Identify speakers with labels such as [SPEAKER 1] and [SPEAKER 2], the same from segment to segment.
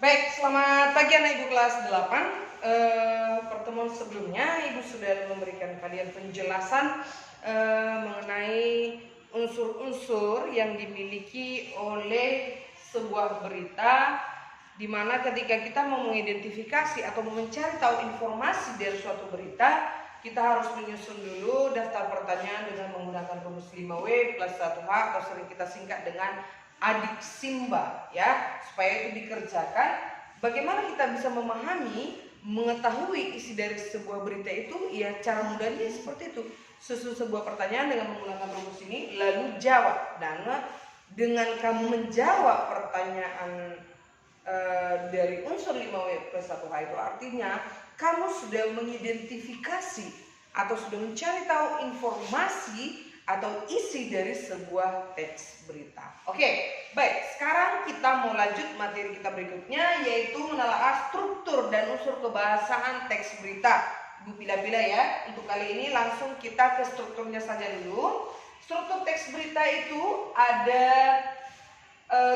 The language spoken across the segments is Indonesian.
[SPEAKER 1] Baik, selamat pagi anak Ibu kelas 8. Pertemuan sebelumnya Ibu sudah memberikan kalian penjelasan mengenai unsur-unsur yang dimiliki oleh sebuah berita, di mana ketika kita mau mengidentifikasi atau mencari tahu informasi dari suatu berita, kita harus menyusun dulu daftar pertanyaan dengan menggunakan rumus 5W plus 1H atau sering kita singkat dengan adik Simba, ya, supaya itu dikerjakan. Bagaimana kita bisa memahami, mengetahui isi dari sebuah berita itu? Ya, cara mudahnya seperti itu. Susun sebuah pertanyaan dengan menggunakan rumus ini, lalu jawab. Dan dengan kamu menjawab pertanyaan dari unsur 5W plus 1H itu artinya kamu sudah mengidentifikasi atau sudah mencari tahu informasi atau isi dari sebuah teks berita. Oke, baik. Sekarang kita mau lanjut materi kita berikutnya, yaitu menelaah struktur dan unsur kebahasaan teks berita. Ibu pilih-pilih ya. Untuk kali ini langsung kita ke strukturnya saja dulu. Struktur teks berita itu ada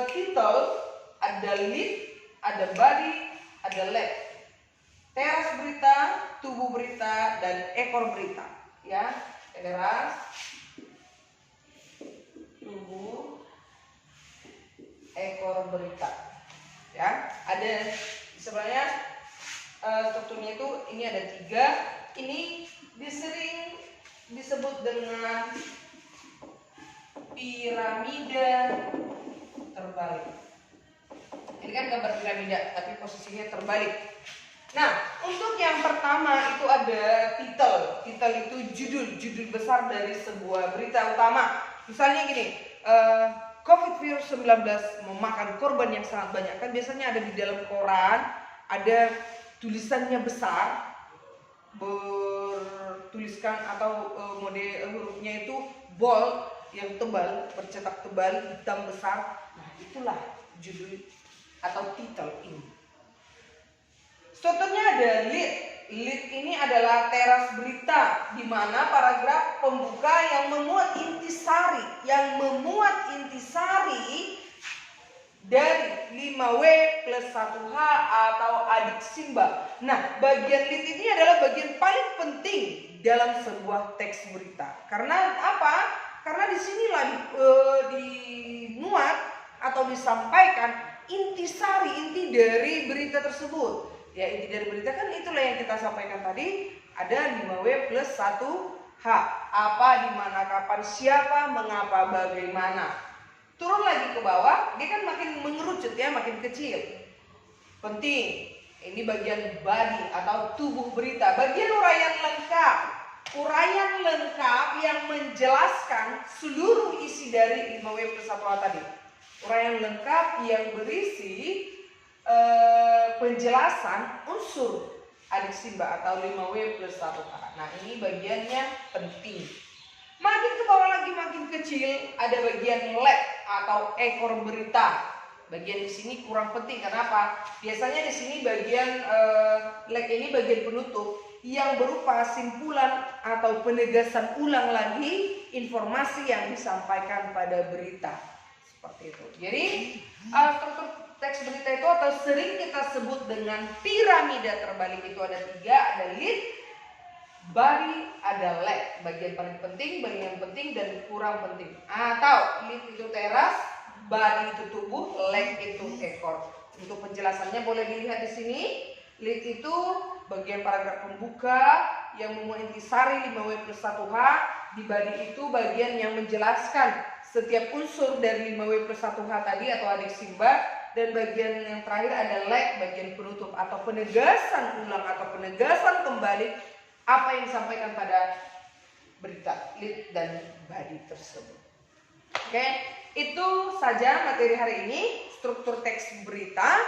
[SPEAKER 1] title, ada lead, ada body, ada leg. Teras berita, tubuh berita, dan ekor berita. Ya, teras, tubuh, ekor berita. Ya, ada sebenarnya strukturnya itu ini ada 3. Ini sering disebut dengan piramida terbalik. Ini kan gambar piramida, tapi posisinya terbalik. Nah, untuk yang pertama itu ada title. Title itu judul besar dari sebuah berita utama. Misalnya gini, COVID-19 memakan korban yang sangat banyak. Kan biasanya ada di dalam koran, ada tulisannya besar, bertuliskan atau mode hurufnya itu bold, yang tebal, bercetak tebal, hitam besar. Nah, itulah judul atau title ini. Strukturnya ada lead. Lead ini adalah teras berita, di mana paragraf pembuka yang memuat intisari dari 5W plus 1H atau adik Simba. Nah, bagian lead ini adalah bagian paling penting dalam sebuah teks berita. Karena apa? Karena disinilah dimuat atau disampaikan inti dari berita tersebut. Ya, inti dari berita kan itulah yang kita sampaikan tadi, ada 5W plus 1H. Apa, di mana, kapan, siapa, mengapa, bagaimana. Turun lagi ke bawah, dia kan makin mengerucut ya, makin kecil. Penting, ini bagian body atau tubuh berita, bagian uraian lengkap. Uraian lengkap yang menjelaskan seluruh isi dari 5W plus 1H tadi. Uraian lengkap yang berisi penjelasan unsur adik Simba atau 5W plus 1H. Nah, ini bagiannya penting. Makin ke bawah lagi makin kecil, ada bagian leg atau ekor berita. Bagian di sini kurang penting. Kenapa? Biasanya di sini bagian leg ini bagian penutup yang berupa simpulan atau penegasan ulang lagi informasi yang disampaikan pada berita. Seperti itu. Jadi struktur teks berita itu atau sering kita sebut dengan piramida terbalik itu ada 3, ada lead, body, ada leg. Bagian paling penting, bagian penting, dan kurang penting. Atau lead itu teras, body itu tubuh, leg itu ekor. Untuk penjelasannya boleh dilihat di sini. Lead itu bagian paragraf pembuka yang memuat intisari 5W plus 1H. Di body itu bagian yang menjelaskan setiap unsur dari 5W plus 1H tadi atau adik Simba. Dan bagian yang terakhir ada leg, bagian penutup atau penegasan ulang atau penegasan kembali apa yang disampaikan pada berita, lead dan body tersebut. Oke, itu saja materi hari ini, struktur teks berita.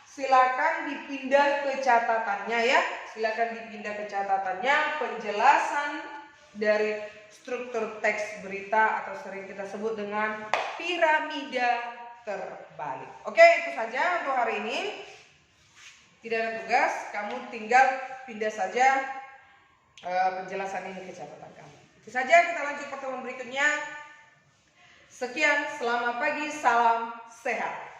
[SPEAKER 1] Silakan dipindah ke catatannya ya. Silakan dipindah ke catatannya penjelasan dari struktur teks berita atau sering kita sebut dengan piramida terbalik. Oke, itu saja untuk hari ini. Tidak ada tugas, kamu tinggal pindah saja penjelasan ini ke catatan kamu. Itu saja, kita lanjut pertemuan berikutnya. Sekian, selamat pagi, salam sehat.